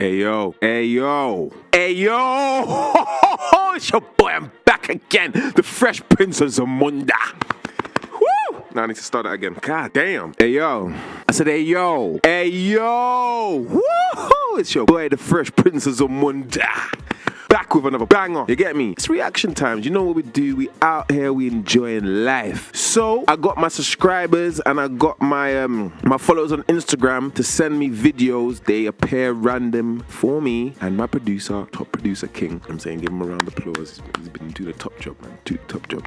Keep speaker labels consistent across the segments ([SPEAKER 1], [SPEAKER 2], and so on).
[SPEAKER 1] Hey yo, hey yo, hey yo! It's your boy, I'm back again, the Fresh Prince of Zamunda. Woo! Now I need to start that again. God damn. Hey yo, I said hey yo, hey yo! Woo! It's your boy, the Fresh Prince of Zamunda. Back with another banger. You get me? It's reaction times. You know what we do? We out here, we enjoying life. So I got my subscribers and I got my my followers on Instagram to send me videos. They appear random for me and my producer, top producer King. I'm saying give him a round of applause. He's been doing a top job, man. Top job.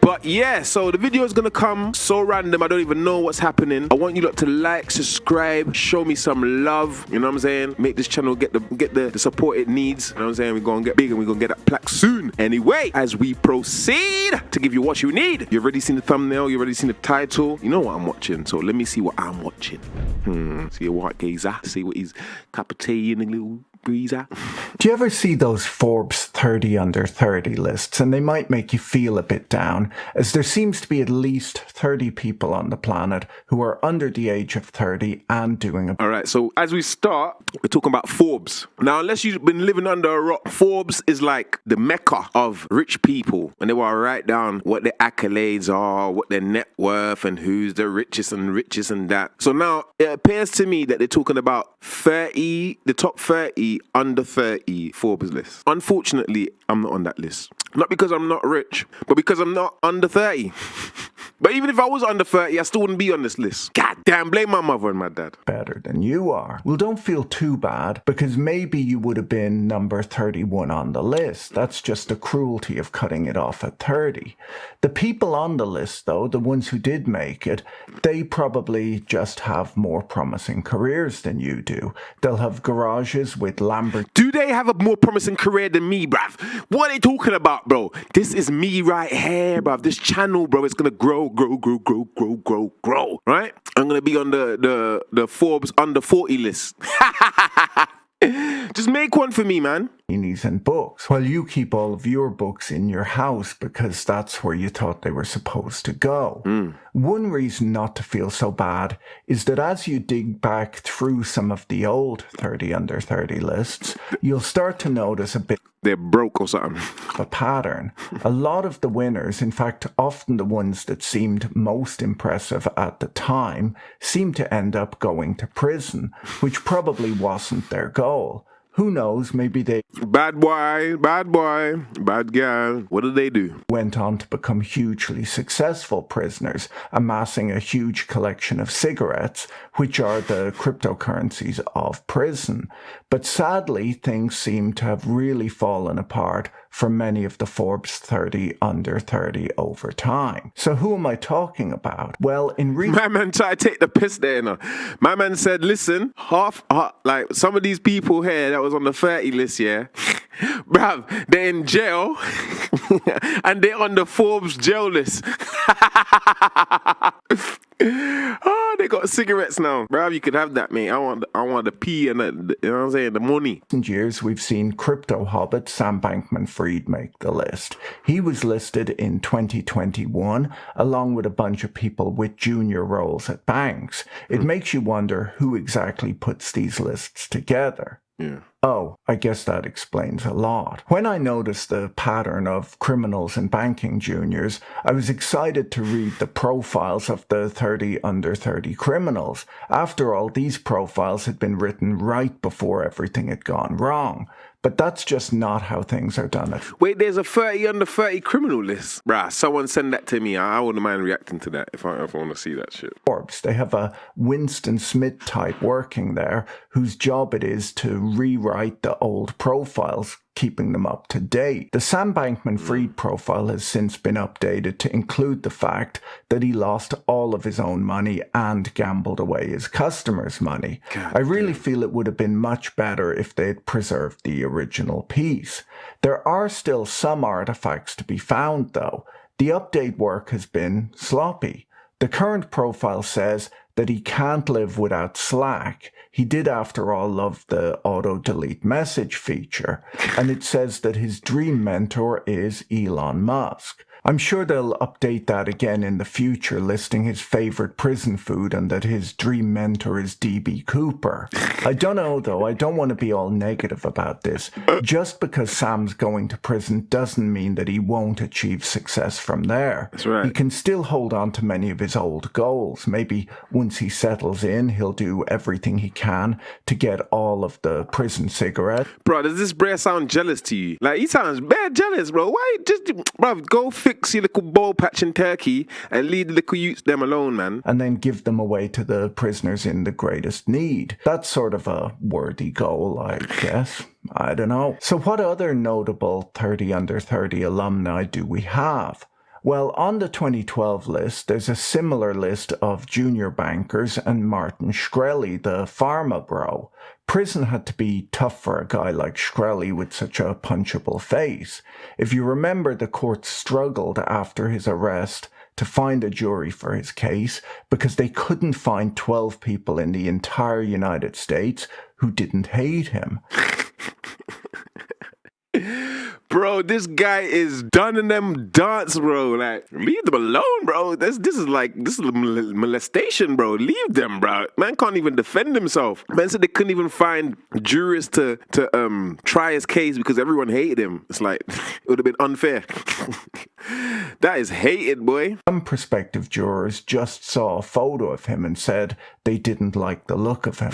[SPEAKER 1] But yeah, so the video is gonna come so random. I don't even know what's happening. I want you lot to like, subscribe, show me some love. You know what I'm saying? Make this channel get the support it needs. You know what I'm saying? We're gonna get big and we're gonna get that plaque soon. Anyway, as we proceed to give you what you need. You've already seen the thumbnail, you've already seen the title. You know what I'm watching, so let me see what I'm watching. See a white gazer, see what he's capitating a little breezer.
[SPEAKER 2] Do you ever see those Forbes 30 under 30 lists, and they might make you feel a bit down, as there seems to be at least 30 people on the planet who are under the age of 30 and doing a...
[SPEAKER 1] Alright, so as we start, we're talking about Forbes. Now, unless you've been living under a rock, Forbes is like the mecca of rich people. And they want to write down what their accolades are, what their net worth, and who's the richest and that. So now, it appears to me that they're talking about 30, the top 30 under 30 Forbes list. Unfortunately, I'm not on that list. Not because I'm not rich, but because I'm not under 30. But even if I was under 30, I still wouldn't be on this list. God damn, blame my mother and my dad.
[SPEAKER 2] Better than you are. Well, don't feel too bad, because maybe you would have been number 31 on the list. That's just the cruelty of cutting it off at 30. The people on the list, though, the ones who did make it, they probably just have more promising careers than you do. They'll have garages with Lamborghinis.
[SPEAKER 1] Do they have a more promising career than me, bruv? What are they talking about, bro? This is me right here, bruv. This channel, bro, it's gonna grow, right? I'm gonna be on the Forbes under 40 list. Just make one for me, man.
[SPEAKER 2] And books, while you keep all of your books in your house because that's where you thought they were supposed to go. One reason not to feel so bad is that as you dig back through some of the old 30 under 30 lists, you'll start to notice a bit
[SPEAKER 1] they're broke or something.
[SPEAKER 2] A pattern. A lot of the winners, in fact, often the ones that seemed most impressive at the time, seemed to end up going to prison, which probably wasn't their goal. Who knows, maybe they...
[SPEAKER 1] Bad boy, bad girl. What did they do?
[SPEAKER 2] Went on to become hugely successful prisoners, amassing a huge collection of cigarettes, which are the cryptocurrencies of prison. But sadly, things seem to have really fallen apart for many of the Forbes 30 under 30 over time. So who am I talking about? Well,
[SPEAKER 1] my man tried to take the piss there, you know. My man said, listen, like some of these people here that was on the 30 list, yeah, bruv, they're in jail and they're on the Forbes jail list. Oh, they got cigarettes now. Bruv, you could have that, mate. I want the pee and the, you know what I'm saying, the money.
[SPEAKER 2] In years, we've seen crypto hobbit Sam Bankman-Fried make the list. He was listed in 2021, along with a bunch of people with junior roles at banks. It makes you wonder who exactly puts these lists together.
[SPEAKER 1] Yeah.
[SPEAKER 2] Oh, I guess that explains a lot. When I noticed the pattern of criminals and banking juniors, I was excited to read the profiles of the 30 under 30 criminals. After all, these profiles had been written right before everything had gone wrong. But that's just not how things are done.
[SPEAKER 1] Wait, there's a 30 under 30 criminal list? Bruh, someone send that to me. I wouldn't mind reacting to that if I want to see that shit.
[SPEAKER 2] Forbes, they have a Winston Smith type working there whose job it is to rewrite the old profiles, keeping them up to date. The Sam Bankman-Fried profile has since been updated to include the fact that he lost all of his own money and gambled away his customers' money. I really feel it would have been much better if they'd preserved the original piece. There are still some artifacts to be found, though. The update work has been sloppy. The current profile says that he can't live without Slack. He did, after all, love the auto-delete message feature. And it says that his dream mentor is Elon Musk. I'm sure they'll update that again in the future, listing his favorite prison food and that his dream mentor is DB Cooper. I don't know, though. I don't want to be all negative about this. Just because Sam's going to prison doesn't mean that he won't achieve success from there.
[SPEAKER 1] That's right.
[SPEAKER 2] He can still hold on to many of his old goals. Maybe once he settles in, he'll do everything he can to get all of the prison cigarettes.
[SPEAKER 1] Bro, does this bro sound jealous to you? Like, he sounds bad jealous, bro. Why just, bro, go fix your little ball patch in Turkey and leave the little youths them alone, man.
[SPEAKER 2] And then give them away to the prisoners in the greatest need. That's sort of a worthy goal, I guess. I don't know. So what other notable 30 under 30 alumni do we have? Well, on the 2012 list, there's a similar list of junior bankers and Martin Shkreli, the pharma bro. Prison had to be tough for a guy like Shkreli with such a punchable face. If you remember, the court struggled after his arrest to find a jury for his case because they couldn't find 12 people in the entire United States who didn't hate him.
[SPEAKER 1] Bro, this guy is done in them dance, bro. Like, leave them alone, bro. This is molestation, bro. Leave them, bro. Man can't even defend himself. Man said they couldn't even find jurors to try his case because everyone hated him. It's like, it would have been unfair. That is hated, boy.
[SPEAKER 2] Some prospective jurors just saw a photo of him and said they didn't like the look of him.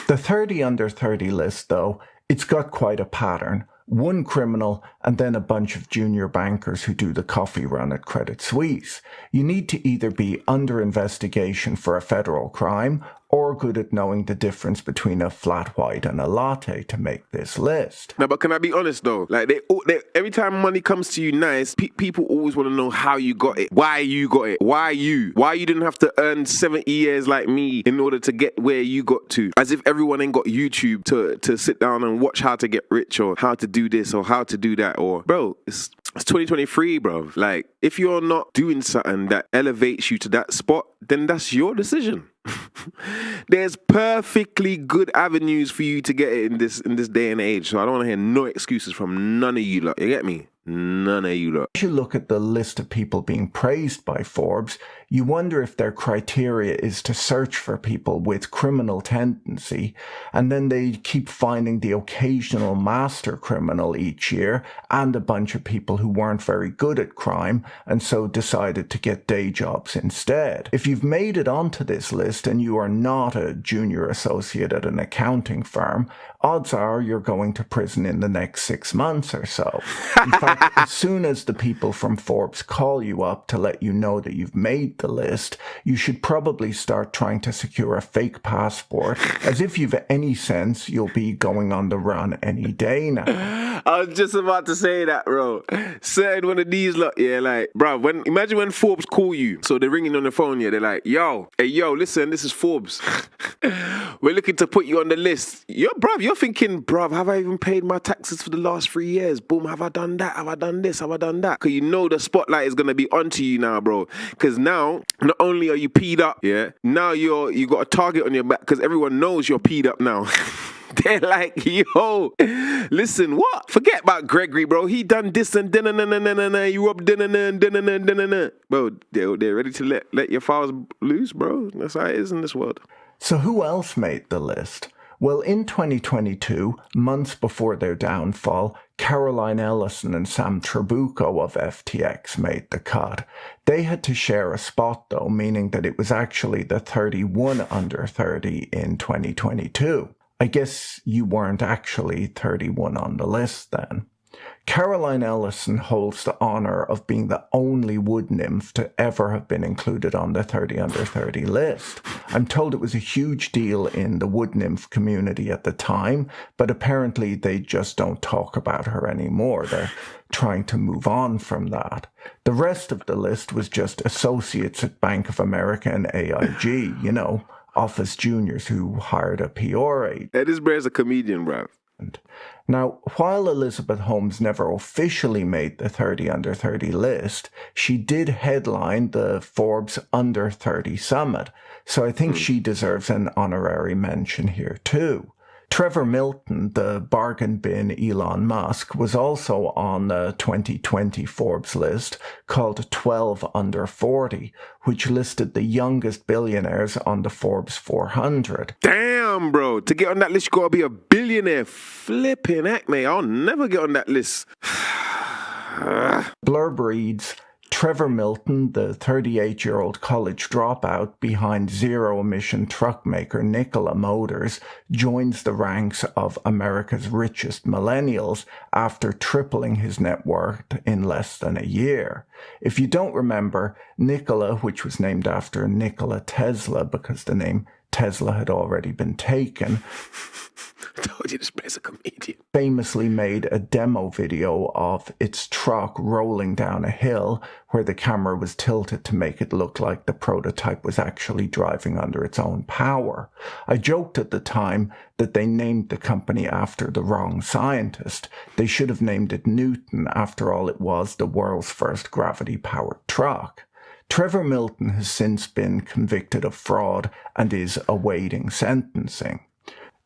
[SPEAKER 2] The 30 under 30 list, though, it's got quite a pattern. One criminal, and then a bunch of junior bankers who do the coffee run at Credit Suisse. You need to either be under investigation for a federal crime or good at knowing the difference between a flat white and a latte to make this list.
[SPEAKER 1] No, but can I be honest though? Like, they every time money comes to you nice, people always want to know how you got it, why you got it, why you didn't have to earn 70 years like me in order to get where you got to. As if everyone ain't got YouTube to sit down and watch how to get rich or how to do this or how to do that. Or, bro, it's 2023, bro. Like, if you're not doing something that elevates you to that spot, then that's your decision. There's perfectly good avenues for you to get it in this day and age. So I don't want to hear no excuses from none of you lot. You get me? None of you lot.
[SPEAKER 2] As you look at the list of people being praised by Forbes, you wonder if their criteria is to search for people with criminal tendency, and then they keep finding the occasional master criminal each year and a bunch of people who weren't very good at crime and so decided to get day jobs instead. If you've made it onto this list and you are not a junior associate at an accounting firm, odds are you're going to prison in the next 6 months or so. In fact, as soon as the people from Forbes call you up to let you know that you've made the list, you should probably start trying to secure a fake passport, as if you've any sense you'll be going on the run any day now.
[SPEAKER 1] I was just about to say that, bro. Said one of these lot, yeah, like, bro, imagine when Forbes call you, so they're ringing on the phone, yeah, they're like, yo, listen, this is Forbes. We're looking to put you on the list. You're thinking, bruv, have I even paid my taxes for the last 3 years? Boom, have I done that? Have I done this? Have I done that? Because you know the spotlight is going to be onto you now, bro. Because now, not only are you peed up, yeah, now you got a target on your back because everyone knows you're peed up now. They're like, yo, listen, what? Forget about Gregory, bro. He done this and da-na-na-na-na-na. You up da-na-na-na-na-na-na. Bro, they're ready to let your files loose, bro. That's how it is in this world.
[SPEAKER 2] So who else made the list? Well, in 2022, months before their downfall, Caroline Ellison and Sam Trabucco of FTX made the cut. They had to share a spot, though, meaning that it was actually the 31 under 30 in 2022. I guess you weren't actually 31 on the list then. Caroline Ellison holds the honour of being the only wood nymph to ever have been included on the 30 under 30 list. I'm told it was a huge deal in the wood nymph community at the time, but apparently they just don't talk about her anymore. They're trying to move on from that. The rest of the list was just associates at Bank of America and AIG, office juniors who hired a PR aide.
[SPEAKER 1] Hey, this bear's a comedian, bro.
[SPEAKER 2] Now, while Elizabeth Holmes never officially made the 30 under 30 list, she did headline the Forbes Under 30 Summit, so I think she deserves an honorary mention here too. Trevor Milton, the bargain bin Elon Musk, was also on a 2020 Forbes list called 12 Under 40, which listed the youngest billionaires on the Forbes 400.
[SPEAKER 1] Damn, bro. To get on that list, you gotta be a billionaire. Flipping heck, mate. I'll never get on that list.
[SPEAKER 2] Blurb reads, Trevor Milton, the 38-year-old college dropout behind zero-emission truck maker Nikola Motors, joins the ranks of America's richest millennials after tripling his net worth in less than a year. If you don't remember, Nikola, which was named after Nikola Tesla because the name Tesla had already been taken,
[SPEAKER 1] I told you this man's a comedian.
[SPEAKER 2] Famously made a demo video of its truck rolling down a hill where the camera was tilted to make it look like the prototype was actually driving under its own power. I joked at the time that they named the company after the wrong scientist. They should have named it Newton. After all, it was the world's first gravity-powered truck. Trevor Milton has since been convicted of fraud and is awaiting sentencing.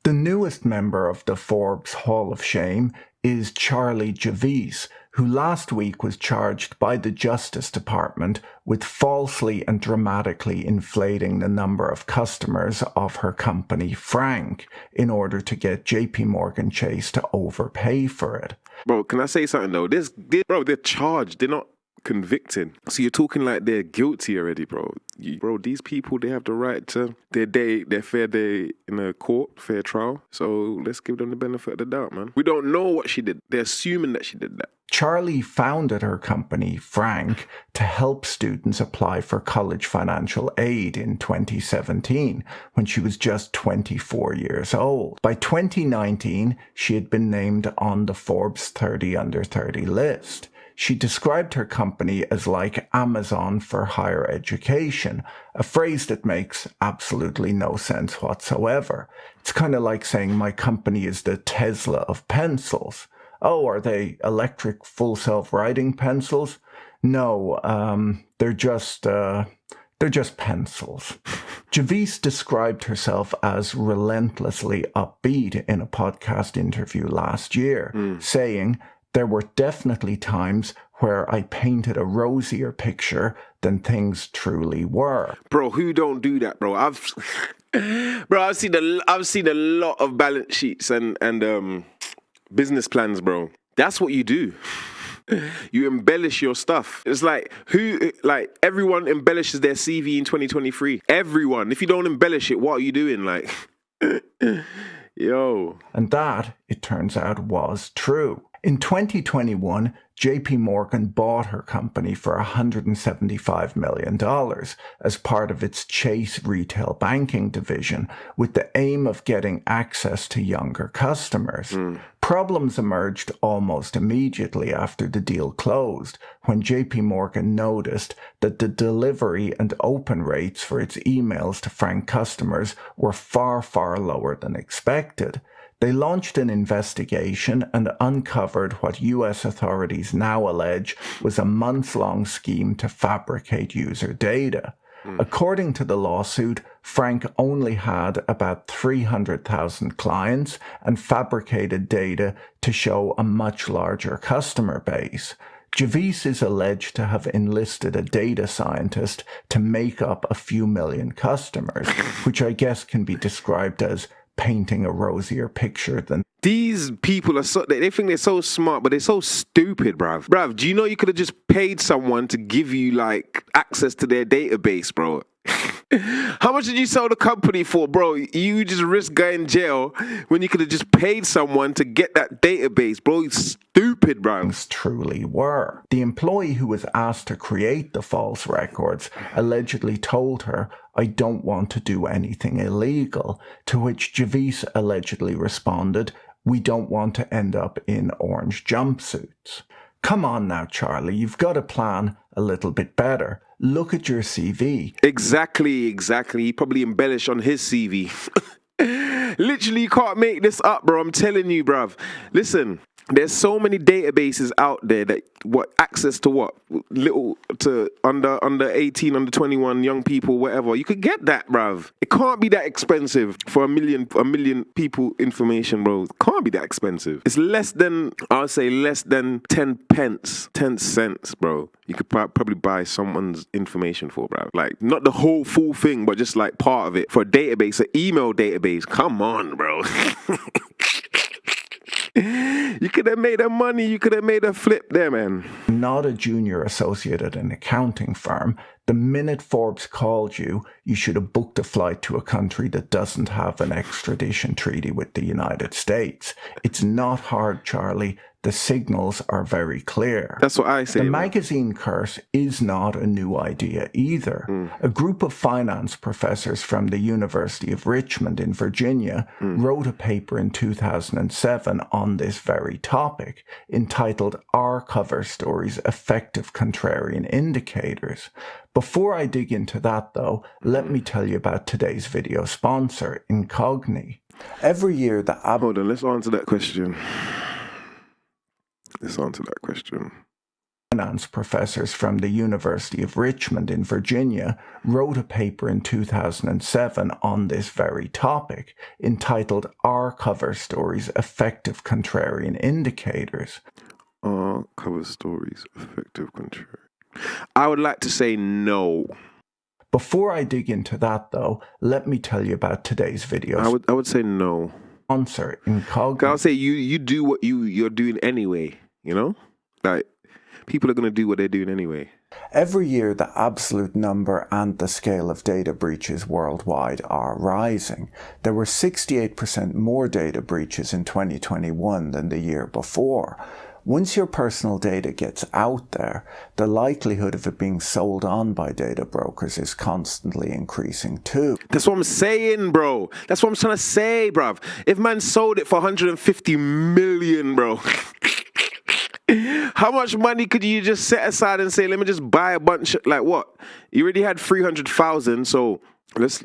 [SPEAKER 2] The newest member of the Forbes Hall of Shame is Charlie Javice, who last week was charged by the Justice Department with falsely and dramatically inflating the number of customers of her company, Frank, in order to get JP Morgan Chase to overpay for it.
[SPEAKER 1] Bro, can I say something though? They're charged. They're not convicted. So you're talking like they're guilty already, bro. Bro, these people, they have the right to their fair day in a court, fair trial. So let's give them the benefit of the doubt, man. We don't know what she did. They're assuming that she did that.
[SPEAKER 2] Charlie founded her company, Frank, to help students apply for college financial aid in 2017, when she was just 24 years old. By 2019, she had been named on the Forbes 30 Under 30 list. She described her company as like Amazon for higher education, a phrase that makes absolutely no sense whatsoever. It's kind of like saying my company is the Tesla of pencils. Oh, are they electric full self-writing pencils? No, they're just pencils. Javice described herself as relentlessly upbeat in a podcast interview last year, saying, there were definitely times where I painted a rosier picture than things truly were.
[SPEAKER 1] Bro, who don't do that, bro? I've seen a lot of balance sheets and business plans, bro. That's what you do. You embellish your stuff. It's like everyone embellishes their CV in 2023. Everyone. If you don't embellish it, what are you doing? Like, yo.
[SPEAKER 2] And that, it turns out, was true. In 2021, JP Morgan bought her company for $175 million as part of its Chase retail banking division, with the aim of getting access to younger customers. Problems emerged almost immediately after the deal closed, when JP Morgan noticed that the delivery and open rates for its emails to Frank customers were far, far lower than expected. They launched an investigation and uncovered what U.S. authorities now allege was a months-long scheme to fabricate user data. According to the lawsuit, Frank only had about 300,000 clients and fabricated data to show a much larger customer base. Javice is alleged to have enlisted a data scientist to make up a few million customers, which I guess can be described as painting a rosier picture than...
[SPEAKER 1] These people are they think they're so smart, but they're so stupid, bruv. Bruv, do you know you could have just paid someone to give you, like, access to their database, bro? How much did you sell the company for, bro? You just risk going jail when you could have just paid someone to get that database, bro. It's stupid, bro.
[SPEAKER 2] Truly were. The employee who was asked to create the false records allegedly told her, I don't want to do anything illegal, to which Javice allegedly responded, we don't want to end up in orange jumpsuits. Come on now, Charlie, you've got a plan a little bit better. Look at your CV.
[SPEAKER 1] Exactly. He probably embellished on his CV. Literally, you can't make this up, bro. I'm telling you, bruv. Listen, There's so many databases out there that access to little to under 18, under 21 young people, whatever. You could get that, bruv. It can't be that expensive for a million people information, bro. It can't be that expensive. It's less than 10 cents, bro. You could probably buy someone's information for, bro. Like, not the whole full thing, but just like part of it for a database, an email database. Come on, bro. You could have made a money. You could have made a flip there, man.
[SPEAKER 2] Not a junior associate at an accounting firm. The minute Forbes called you, you should have booked a flight to a country that doesn't have an extradition treaty with the United States. It's not hard, Charlie. The signals are very clear.
[SPEAKER 1] That's what I say.
[SPEAKER 2] The magazine curse is not a new idea either. A group of finance professors from the University of Richmond in Virginia wrote a paper in 2007 on this very topic, entitled Are Cover Stories Effective Contrarian Indicators? Before I dig into that, though, let me tell you about today's video sponsor, Incogni. Every year,
[SPEAKER 1] Hold on, let's answer that question.
[SPEAKER 2] Finance professors from the University of Richmond in Virginia wrote a paper in 2007 on this very topic, entitled Are Cover Stories Effective Contrarian Indicators?
[SPEAKER 1] Are cover stories effective contrarian? I would like to say no.
[SPEAKER 2] Before I dig into that, though, let me tell you about today's video.
[SPEAKER 1] I would say no.
[SPEAKER 2] Sponsor, Incogni.
[SPEAKER 1] I'll say you do what you're doing anyway, you know? Like, people are going to do what they're doing anyway.
[SPEAKER 2] Every year, the absolute number and the scale of data breaches worldwide are rising. There were 68% more data breaches in 2021 than the year before. Once your personal data gets out there, the likelihood of it being sold on by data brokers is constantly increasing too.
[SPEAKER 1] That's what I'm saying, bro. That's what I'm trying to say, bruv. If man sold it for 150 million, bro, how much money could you just set aside and say, let me just buy a bunch, like what? You already had 300,000, so let's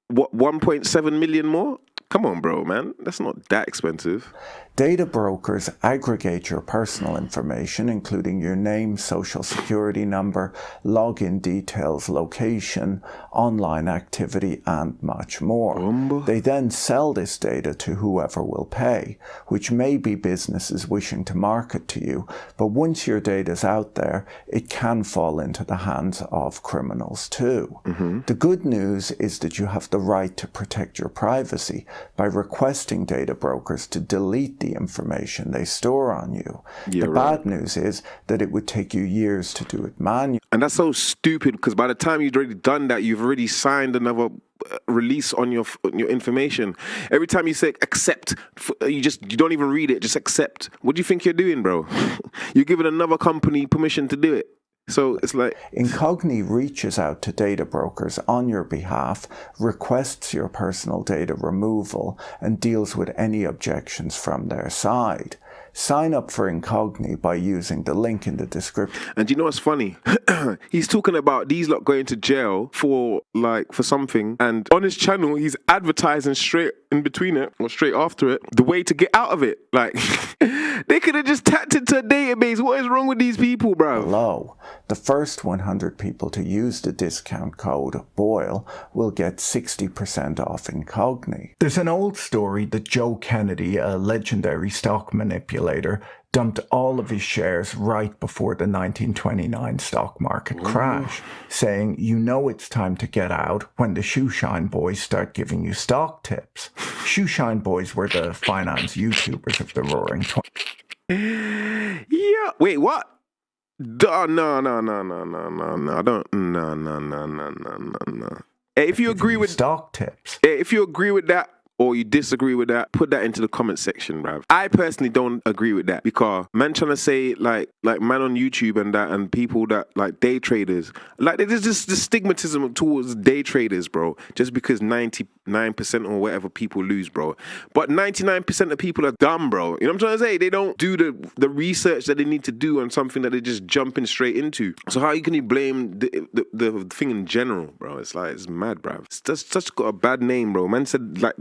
[SPEAKER 1] what, 1.7 million more? Come on, bro, man. That's not that expensive.
[SPEAKER 2] Data brokers aggregate your personal information, including your name, social security number, login details, location, online activity, and much more. They then sell this data to whoever will pay, which may be businesses wishing to market to you, but once your data's out there, it can fall into the hands of criminals too. The good news is that you have the right to protect your privacy by requesting data brokers to delete the information they store on you. The bad news is that it would take you years to do it manually.
[SPEAKER 1] And that's so stupid, because by the time you've already done that, you've already signed another release on your information. Every time you say accept, you don't even read it, just accept. What do you think you're doing, bro? You're giving another company permission to do it. So it's like
[SPEAKER 2] Incogni reaches out to data brokers on your behalf, requests your personal data removal, and deals with any objections from their side. Sign up for Incogni by using the link in the description.
[SPEAKER 1] And you know what's funny? He's talking about these lot going to jail for something, and on his channel he's advertising straight in between it or straight after it the way to get out of it. Like, they could have just tapped into a database. What is wrong with these people, bro?
[SPEAKER 2] Below, the first 100 people to use the discount code BOILE will get 60% off Incogni. There's an old story that Joe Kennedy, a legendary stock manipulator, dumped all of his shares right before the 1929 stock market crash, saying, you know it's time to get out when the Shoeshine Boys start giving you stock tips. Shoeshine Boys were the finance YouTubers of the Roaring '20s.
[SPEAKER 1] Yeah. Wait, what? No. Hey, if you agree with
[SPEAKER 2] stock tips,
[SPEAKER 1] if you agree with that, or you disagree with that, put that into the comment section, bruv. I personally don't agree with that, because man trying to say like man on YouTube and that, and people that like day traders, like there's just the stigmatism towards day traders, bro. Just because 99% or whatever people lose, bro. But 99% of people are dumb, bro. You know what I'm trying to say? They don't do the research that they need to do on something that they're just jumping straight into. So how can you blame the thing in general, bro? It's like, it's mad, bruv. It's just got a bad name, bro. Man said like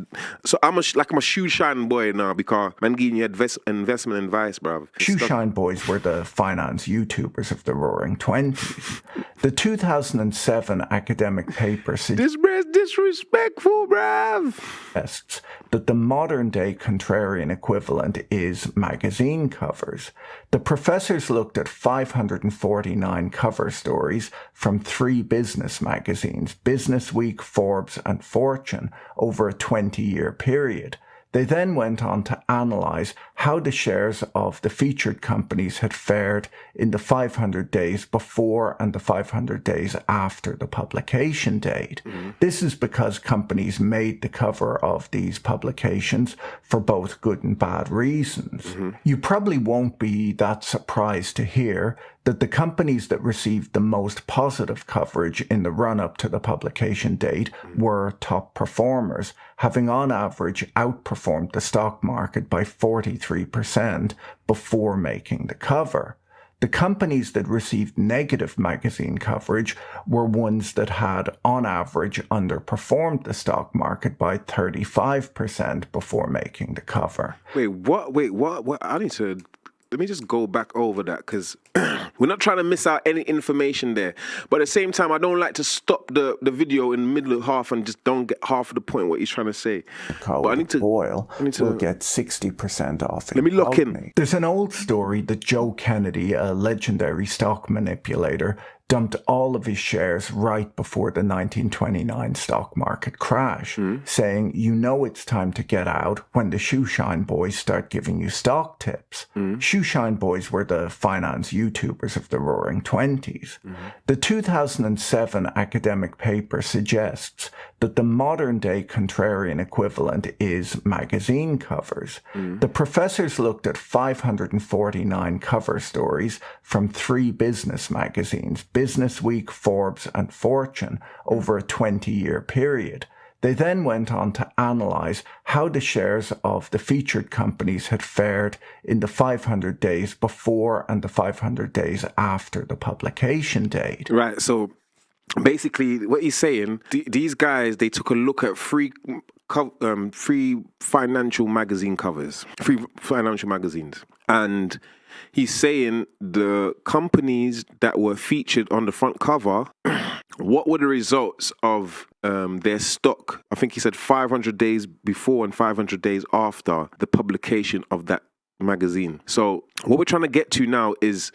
[SPEAKER 1] So I'm a shoe shine boy now because man giving you investment advice, bruv.
[SPEAKER 2] Shoe shine boys were the finance YouTubers of the Roaring '20s. The 2007 academic paper
[SPEAKER 1] This man's disrespectful, bruv.
[SPEAKER 2] suggests that the modern-day contrarian equivalent is magazine covers. The professors looked at 549 cover stories from 3 business magazines, Business Week, Forbes, and Fortune, over a 20-year period. They then went on to analyse how the shares of the featured companies had fared in the 500 days before and the 500 days after the publication date. This is because companies made the cover of these publications for both good and bad reasons. You probably won't be that surprised to hear that the companies that received the most positive coverage in the run-up to the publication date were top performers, having on average outperformed the stock market by 43% before making the cover. The companies that received negative magazine coverage were ones that had, on average, underperformed the stock market by 35% before making the cover.
[SPEAKER 1] Wait, what? Let me just go back over that because we're not trying to miss out any information there. But at the same time, I don't like to stop the video in the middle of half and just don't get half of the point what he's trying to say.
[SPEAKER 2] But I need to will get 60% off.
[SPEAKER 1] Let me lock in.
[SPEAKER 2] There's an old story that Joe Kennedy, a legendary stock manipulator, dumped all of his shares right before the 1929 stock market crash, saying, you know it's time to get out when the shoeshine boys start giving you stock tips. Shoeshine boys were the finance YouTubers of the Roaring '20s. The 2007 academic paper suggests that the modern-day contrarian equivalent is magazine covers. The professors looked at 549 cover stories from 3 business magazines, Business Week, Forbes, and Fortune, over a 20-year period. They then went on to analyse how the shares of the featured companies had fared in the 500 days before and the 500 days after the publication date.
[SPEAKER 1] Right, so basically what he's saying, these guys, they took a look at free financial magazine covers, free financial magazines. And he's saying the companies that were featured on the front cover, what were the results of their stock? I think he said 500 days before and 500 days after the publication of that magazine. So what we're trying to get to now is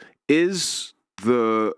[SPEAKER 1] the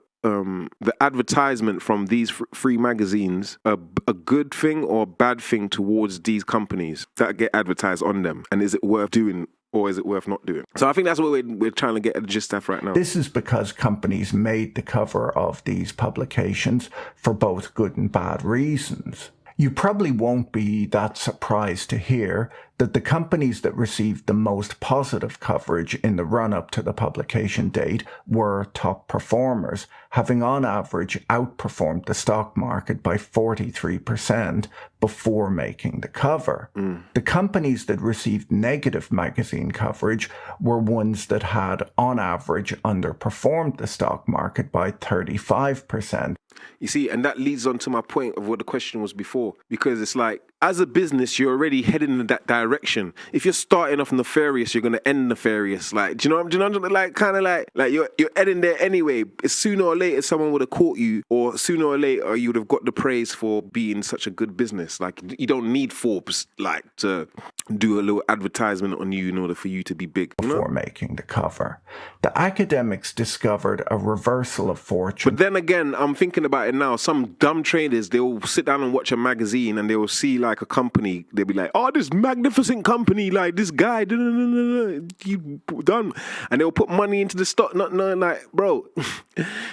[SPEAKER 1] advertisement from these free magazines a good thing or a bad thing towards these companies that get advertised on them? And is it worth doing or is it worth not doing? So I think that's what we're trying to get a gist of right now.
[SPEAKER 2] This is because companies made the cover of these publications for both good and bad reasons. You probably won't be that surprised to hear that the companies that received the most positive coverage in the run-up to the publication date were top performers, having on average outperformed the stock market by 43% before making the cover. The companies that received negative magazine coverage were ones that had, on average, underperformed the stock market by 35%.
[SPEAKER 1] You see, and that leads on to my point of what the question was before, because it's like, as a business, you're already heading in that direction. If you're starting off nefarious, you're going to end nefarious. Like, do you know, like, kind of like you're heading there anyway. Sooner or later, someone would have caught you, or sooner or later, you would have got the praise for being such a good business. Like, you don't need Forbes, like, to do a little advertisement on you in order for you to be big.
[SPEAKER 2] Before making the cover. The academics discovered a reversal of fortune.
[SPEAKER 1] But then again, I'm thinking about it now. Some dumb traders, they'll sit down and watch a magazine and they will see like a company. They'll be like, oh, this magnificent company, like this guy, you done. And they'll put money into the stock, not knowing like, bro,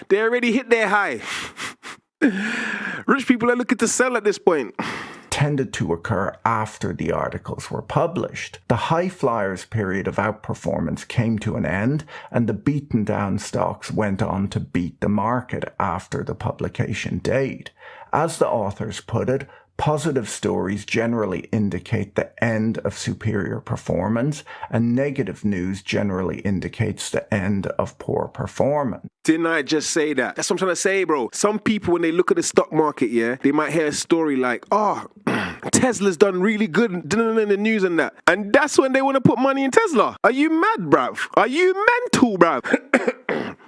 [SPEAKER 1] they already hit their high. Rich people are looking to sell at this point.
[SPEAKER 2] Tended to occur after the articles were published. The high flyers period of outperformance came to an end, and the beaten down stocks went on to beat the market after the publication date. As the authors put it, Positive stories generally indicate the end of superior performance, and negative news generally indicates the end of poor performance.
[SPEAKER 1] Didn't I just say that? That's what I'm trying to say, bro. Some people, when they look at the stock market, yeah, they might hear a story like, oh, Tesla's done really good in the news and that. And that's when they want to put money in Tesla. Are you mad, bruv? Are you mental, bruv?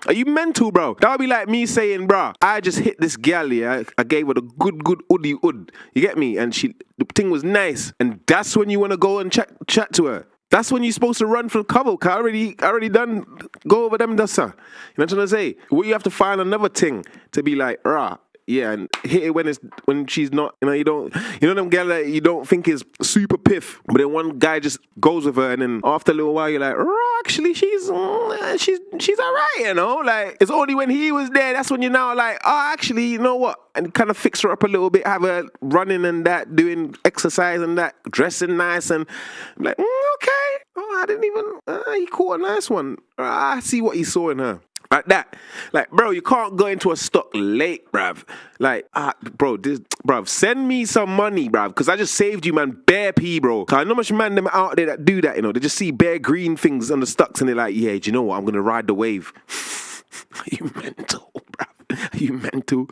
[SPEAKER 1] Are you mental, bro? That would be like me saying, bro, I just hit this gal, yeah. I gave her the good oodie ood. You get me? And the thing was nice. And that's when you want to go and chat to her. That's when you're supposed to run for the cover. Cause I already done go over them, that's her. You know what I'm trying to say? Well, you have to find another thing to be like, rah. Yeah, and hit it when she's not, you know them girl that you don't think is super piff, but then one guy just goes with her, and then after a little while you're like, oh, actually she's alright, you know. Like it's only when he was there that's when you're now like, oh, actually, you know what, and kind of fix her up a little bit, have her running and that, doing exercise and that, dressing nice, and I'm like, okay, oh, I didn't even, he caught a nice one. I see what he saw in her. Like that. Like, bro, you can't go into a stock late, bruv. Like, bruv, send me some money, bruv, because I just saved you, man, bare P, bro. Because I know much man them out there that do that, you know. They just see bare green things on the stocks and they're like, yeah, do you know what? I'm going to ride the wave. Are you mental, bruv? Are you mental?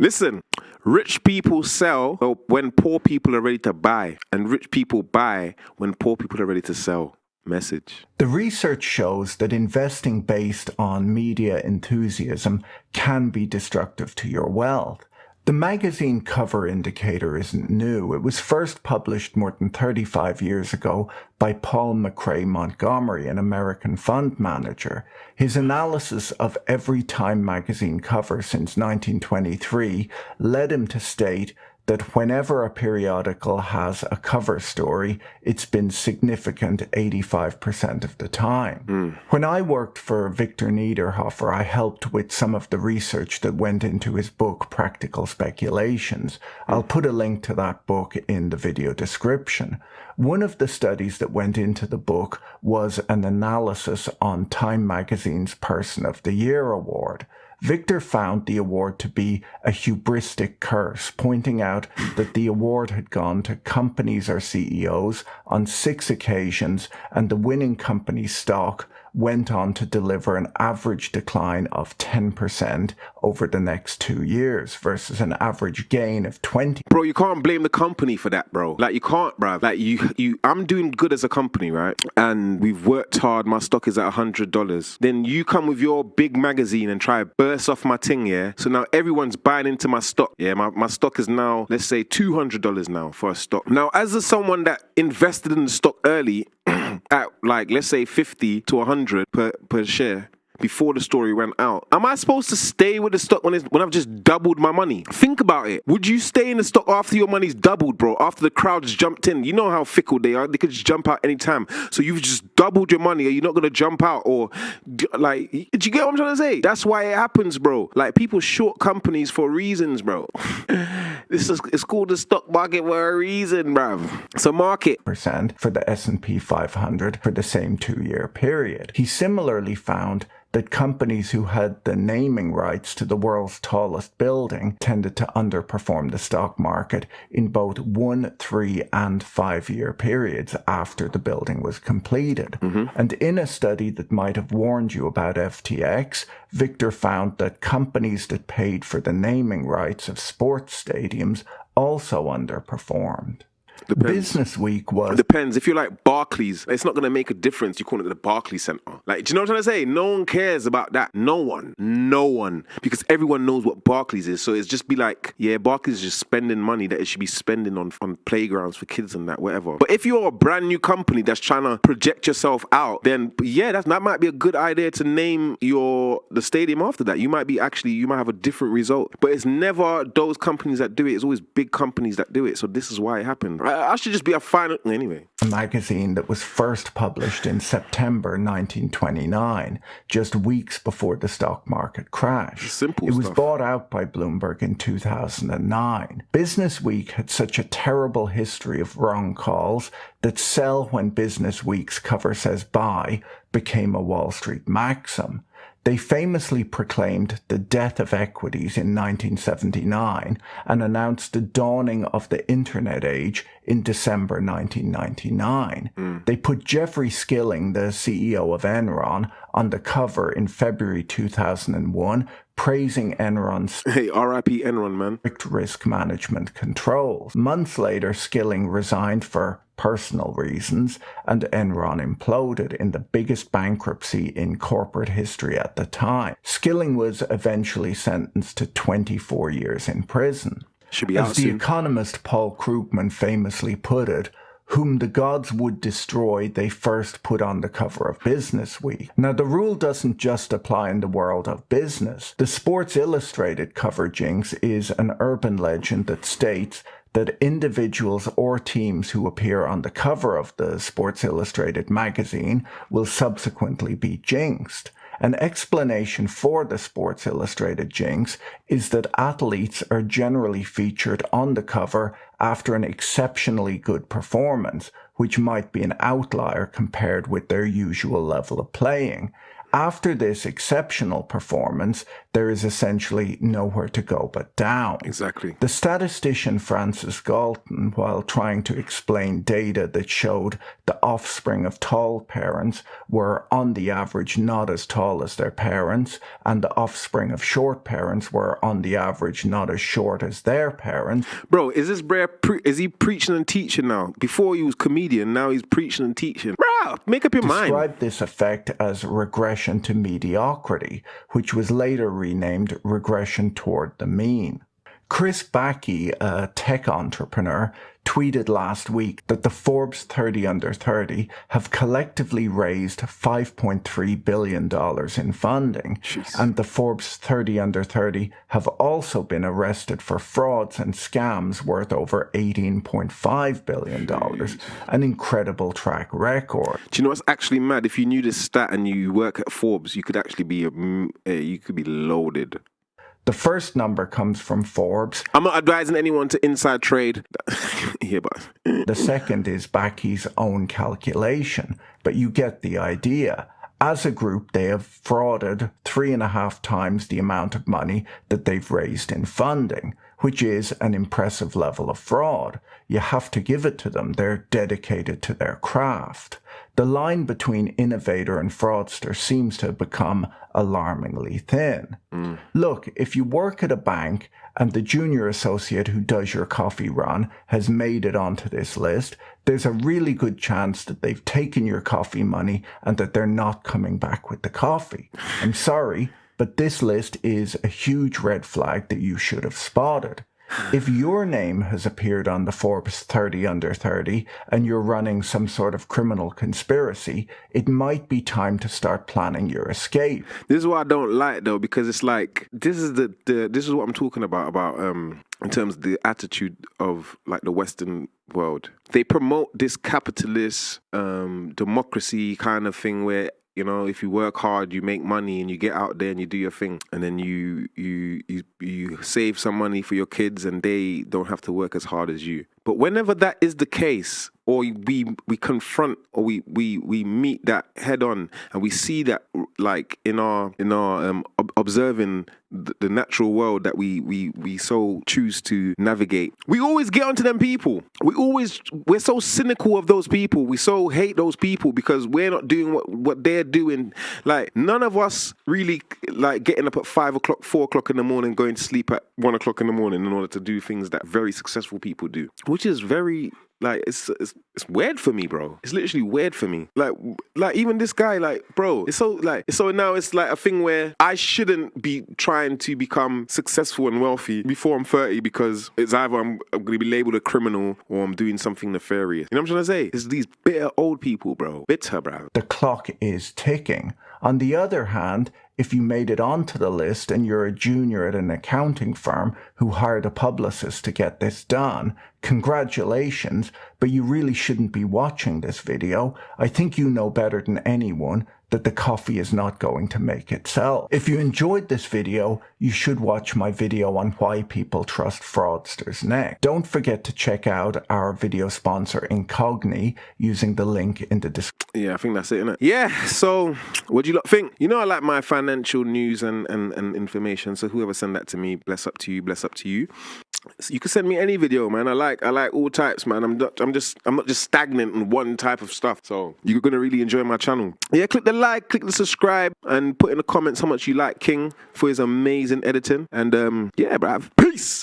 [SPEAKER 1] Listen, rich people sell when poor people are ready to buy, and rich people buy when poor people are ready to sell. Message.
[SPEAKER 2] The research shows that investing based on media enthusiasm can be destructive to your wealth. The magazine cover indicator isn't new. It was first published more than 35 years ago by Paul McCrae Montgomery, an American fund manager. His analysis of every Time magazine cover since 1923 led him to state that whenever a periodical has a cover story, it's been significant 85% of the time. When I worked for Victor Niederhofer, I helped with some of the research that went into his book, Practical Speculations. I'll put a link to that book in the video description. One of the studies that went into the book was an analysis on Time magazine's Person of the Year award. Victor found the award to be a hubristic curse, pointing out that the award had gone to companies or CEOs on 6 occasions, and the winning company's stock went on to deliver an average decline of 10% over the next 2 years versus an average gain of 20%.
[SPEAKER 1] Bro, you can't blame the company for that, bro. Like, you can't, bro. Like, I'm doing good as a company, right? And we've worked hard. My stock is at $100. Then you come with your big magazine and try to burst off my ting, yeah? So now everyone's buying into my stock. Yeah, my stock is now, let's say, $200 now for a stock. Now, as someone that invested in the stock early, at like, let's say 50 to 100 per share before the story went out, am I supposed to stay with the stock when I've just doubled my money? Think about it. Would you stay in the stock after your money's doubled, bro? After the crowd's jumped in? You know how fickle they are. They could just jump out anytime. So you've just doubled your money. Are you not going to jump out? Or, like, do you get what I'm trying to say? That's why it happens, bro. Like, people short companies for reasons, bro. It's called the stock market for a reason, bruv. It's a market.
[SPEAKER 2] Percent for the S&P 500 for the same 2-year period. He similarly found that companies who had the naming rights to the world's tallest building tended to underperform the stock market in both 1, 3, and 5-year periods after the building was completed. And in a study that might have warned you about FTX, Victor found that companies that paid for the naming rights of sports stadiums also underperformed.
[SPEAKER 1] Depends.
[SPEAKER 2] Business Week was...
[SPEAKER 1] It depends. If you're like Barclays, it's not going to make a difference. You call it the Barclays Center. Like, do you know what I'm trying to say? No one cares about that. No one. Because everyone knows what Barclays is. So it's just be like, yeah, Barclays is just spending money that it should be spending on playgrounds for kids and that, whatever. But if you're a brand new company that's trying to project yourself out, then yeah, that might be a good idea to name the stadium after that. You might have a different result. But it's never those companies that do it. It's always big companies that do it. So this is why it happened. I should just be a final... Anyway.
[SPEAKER 2] A magazine that was first published in September 1929, just weeks before the stock market crashed.
[SPEAKER 1] Simple
[SPEAKER 2] It was
[SPEAKER 1] stuff.
[SPEAKER 2] bought out by Bloomberg in 2009. Business Week had such a terrible history of wrong calls that sell when Business Week's cover says buy became a Wall Street maxim. They famously proclaimed the death of equities in 1979 and announced the dawning of the internet age in December 1999. They put Jeffrey Skilling, the CEO of Enron, on the cover in February 2001, praising Enron's
[SPEAKER 1] Hey, R.I.P. Enron, man.
[SPEAKER 2] strict risk management controls. Months later, Skilling resigned for personal reasons, and Enron imploded in the biggest bankruptcy in corporate history at the time. Skilling was eventually sentenced to 24 years in prison.
[SPEAKER 1] Should be out
[SPEAKER 2] As the
[SPEAKER 1] soon.
[SPEAKER 2] economist Paul Krugman famously put it, whom the gods would destroy, they first put on the cover of Business Week. Now, the rule doesn't just apply in the world of business. The Sports Illustrated cover jinx is an urban legend that states that individuals or teams who appear on the cover of the Sports Illustrated magazine will subsequently be jinxed. An explanation for the Sports Illustrated jinx is that athletes are generally featured on the cover after an exceptionally good performance, which might be an outlier compared with their usual level of playing. After this exceptional performance, there is essentially nowhere to go but down.
[SPEAKER 1] Exactly.
[SPEAKER 2] The statistician Francis Galton, while trying to explain data that showed the offspring of tall parents were on the average not as tall as their parents, and the offspring of short parents were on the average not as short as their parents.
[SPEAKER 1] Bro, is this bro, is he preaching and teaching now? Before he was comedian, now he's preaching and teaching. Bro, make up your mind.
[SPEAKER 2] Described this effect as regression to mediocrity, which was later renamed regression toward the mean. Chris Backey, a tech entrepreneur, tweeted last week that the Forbes 30 Under 30 have collectively raised $5.3 billion in funding.
[SPEAKER 1] Jeez.
[SPEAKER 2] And the Forbes 30 Under 30 have also been arrested for frauds and scams worth over $18.5 billion. An incredible track record.
[SPEAKER 1] Do you know what's actually mad? If you knew this stat and you work at Forbes, you could actually be you could be loaded.
[SPEAKER 2] The first number comes from Forbes.
[SPEAKER 1] I'm not advising anyone to inside trade. Yeah, but
[SPEAKER 2] The second is Backey's own calculation, but you get the idea. As a group, they have frauded 3.5 times the amount of money that they've raised in funding, which is an impressive level of fraud. You have to give it to them. They're dedicated to their craft. The line between innovator and fraudster seems to have become alarmingly thin. Look, if you work at a bank and the junior associate who does your coffee run has made it onto this list, there's a really good chance that they've taken your coffee money and that they're not coming back with the coffee. I'm sorry, but this list is a huge red flag that you should have spotted. If your name has appeared on the Forbes 30 Under 30 and you're running some sort of criminal conspiracy, it might be time to start planning your escape.
[SPEAKER 1] this is what I don't like though, because it's like this is this is what I'm talking about in terms of the attitude of like the Western world. They promote this capitalist democracy kind of thing where, you know, if you work hard, you make money and you get out there and you do your thing. And then you save some money for your kids and they don't have to work as hard as you. But whenever that is the case, or we confront or we meet that head on and we see that like in our observing the natural world that we so choose to navigate, we always get onto them people. We're so cynical of those people. We so hate those people because we're not doing what they're doing. Like none of us really like getting up at 5 o'clock, 4 o'clock in the morning, going to sleep at 1 o'clock in the morning in order to do things that very successful people do, which is very like it's weird for me, bro. It's literally weird for me. Like even this guy, like, bro, it's so now it's like a thing where I shouldn't be trying to become successful and wealthy before I'm 30 because it's either I'm going to be labeled a criminal or I'm doing something nefarious. You know what I'm trying to say? It's these bitter old people, bro. Bitter, bro.
[SPEAKER 2] The clock is ticking. On the other hand, if you made it onto the list and you're a junior at an accounting firm who hired a publicist to get this done, congratulations, but you really shouldn't be watching this video. I think you know better than anyone that the coffee is not going to make itself. If you enjoyed this video, you should watch my video on why people trust fraudsters next. Don't forget to check out our video sponsor Incogni using the link in the description.
[SPEAKER 1] Yeah, I think that's it, innit? Yeah, so what do you lot think? You know I like my financial news and information, so whoever send that to me, bless up to you, bless up to you. So you can send me any video, man. I like all types, man. I'm not just stagnant in one type of stuff. So you're gonna really enjoy my channel. Yeah, click the like, click the subscribe, and put in the comments how much you like King for his amazing editing. And yeah, bruv, peace.